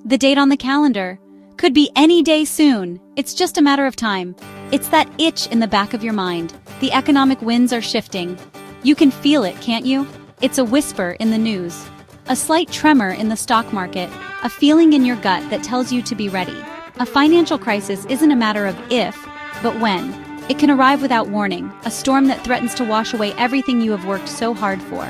The date on the calendar could be any day soon. It's just a matter of time. It's that itch in the back of your mind. The economic winds are shifting. You can feel it, can't you? It's a whisper in the news, a slight tremor in the stock market, a feeling in your gut that tells you to be ready. A financial crisis isn't a matter of if, but when. It can arrive without warning, a storm that threatens to wash away everything you have worked so hard for.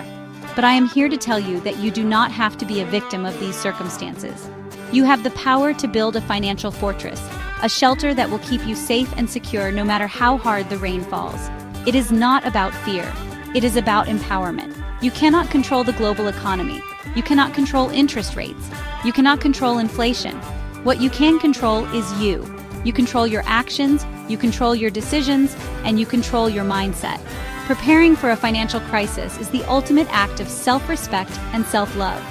But I am here to tell you that you do not have to be a victim of these circumstances. You have the power to build a financial fortress, a shelter that will keep you safe and secure no matter how hard the rain falls. It is not about fear. It is about empowerment. You cannot control the global economy. You cannot control interest rates. You cannot control inflation. What you can control is you. You control your actions, you control your decisions, and you control your mindset. Preparing for a financial crisis is the ultimate act of self-respect and self-love.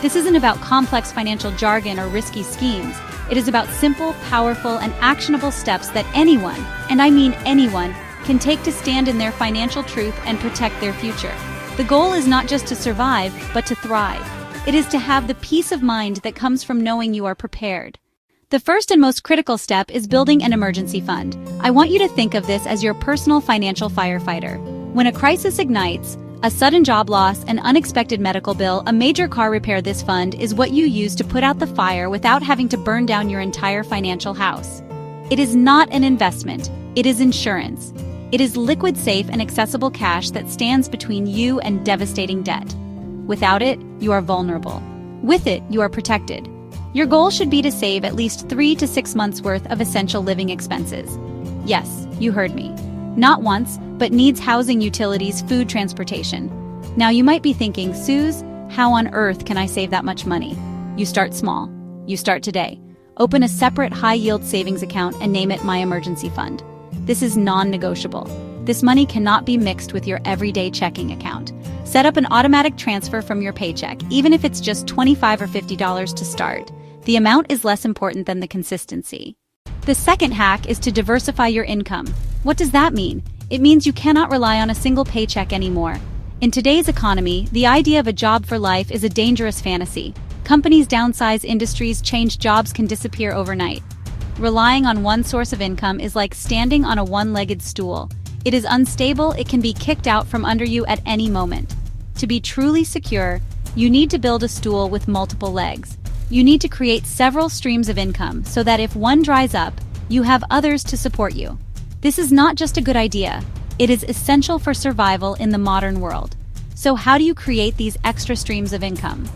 This isn't about complex financial jargon or risky schemes. It is about simple, powerful, and actionable steps that anyone, and I mean anyone, can take to stand in their financial truth and protect their future. The goal is not just to survive, but to thrive. It is to have the peace of mind that comes from knowing you are prepared. The first and most critical step is building an emergency fund. I want you to think of this as your personal financial firefighter. When a crisis ignites, a sudden job loss, an unexpected medical bill, a major car repair, this fund is what you use to put out the fire without having to burn down your entire financial house. It is not an investment, it is insurance. It is liquid, safe, and accessible cash that stands between you and devastating debt. Without it, you are vulnerable. With it, you are protected. Your goal should be to save at least 3 to 6 months' worth of essential living expenses. Yes, you heard me. Not once, but needs, housing, utilities, food, transportation. Now you might be thinking, Suze, how on earth can I save that much money? You start small. You start today. Open a separate high-yield savings account and name it My Emergency Fund. This is non-negotiable. This money cannot be mixed with your everyday checking account. Set up an automatic transfer from your paycheck, even if it's just $25 or $50 to start. The amount is less important than the consistency. The second hack is to diversify your income. What does that mean? It means you cannot rely on a single paycheck anymore. In today's economy, the idea of a job for life is a dangerous fantasy. Companies downsize, industries change, jobs can disappear overnight. Relying on one source of income is like standing on a one-legged stool. It is unstable, it can be kicked out from under you at any moment. To be truly secure, you need to build a stool with multiple legs. You need to create several streams of income so that if one dries up, you have others to support you. This is not just a good idea, it is essential for survival in the modern world. So how do you create these extra streams of income?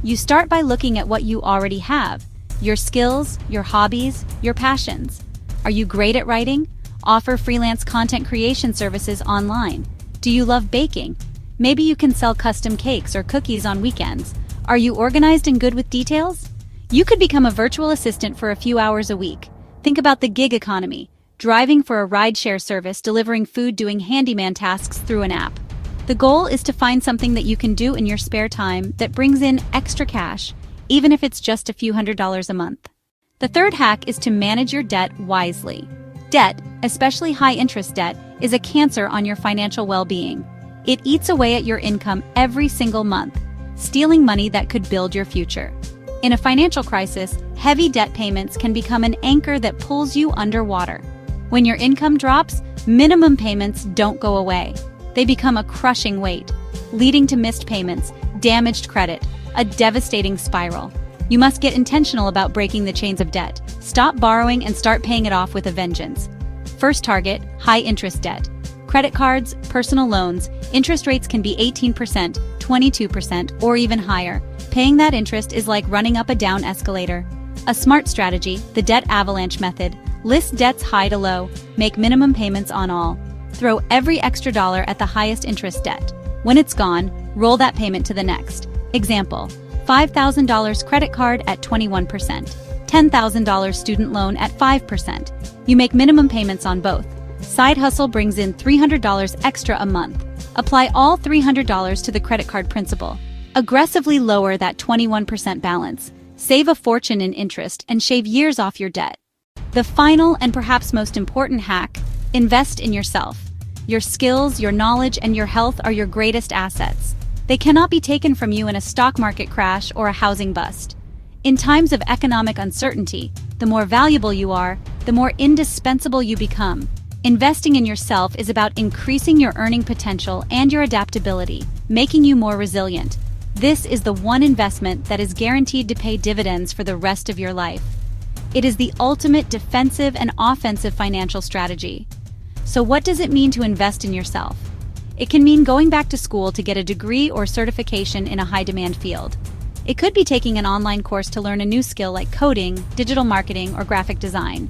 You start by looking at what you already have, your skills, your hobbies, your passions. Are you great at writing? Offer freelance content creation services online. Do you love baking? Maybe you can sell custom cakes or cookies on weekends. Are you organized and good with details? You could become a virtual assistant for a few hours a week. Think about the gig economy. Driving for a rideshare service, delivering food, doing handyman tasks through an app. The goal is to find something that you can do in your spare time that brings in extra cash, even if it's just a few $100s a month. The third hack is to manage your debt wisely. Debt, especially high-interest debt, is a cancer on your financial well-being. It eats away at your income every single month, stealing money that could build your future. In a financial crisis, heavy debt payments can become an anchor that pulls you underwater. When your income drops, minimum payments don't go away. They become a crushing weight, leading to missed payments, damaged credit, a devastating spiral. You must get intentional about breaking the chains of debt. Stop borrowing and start paying it off with a vengeance. First target, high-interest debt. Credit cards, personal loans, interest rates can be 18%, 22%, or even higher. Paying that interest is like running up a down escalator. A smart strategy, the debt avalanche method. List debts high to low, make minimum payments on all. Throw every extra dollar at the highest interest debt. When it's gone, roll that payment to the next. Example, $5,000 credit card at 21%, $10,000 student loan at 5%. You make minimum payments on both. Side hustle brings in $300 extra a month. Apply all $300 to the credit card principal. Aggressively lower that 21% balance. Save a fortune in interest and shave years off your debt. The final and perhaps most important hack, invest in yourself. Your skills, your knowledge, and your health are your greatest assets. They cannot be taken from you in a stock market crash or a housing bust. In times of economic uncertainty, the more valuable you are, the more indispensable you become. Investing in yourself is about increasing your earning potential and your adaptability, making you more resilient. This is the one investment that is guaranteed to pay dividends for the rest of your life. It is the ultimate defensive and offensive financial strategy. So what does it mean to invest in yourself? It can mean going back to school to get a degree or certification in a high-demand field. It could be taking an online course to learn a new skill like coding, digital marketing, or graphic design.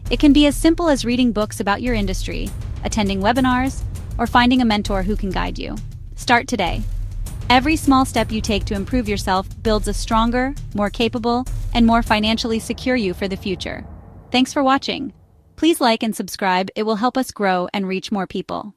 It can be as simple as reading books about your industry, attending webinars, or finding a mentor who can guide you. Start today. Every small step you take to improve yourself builds a stronger, more capable, and more financially secure you for the future. Thanks for watching. Please like and subscribe. It will help us grow and reach more people.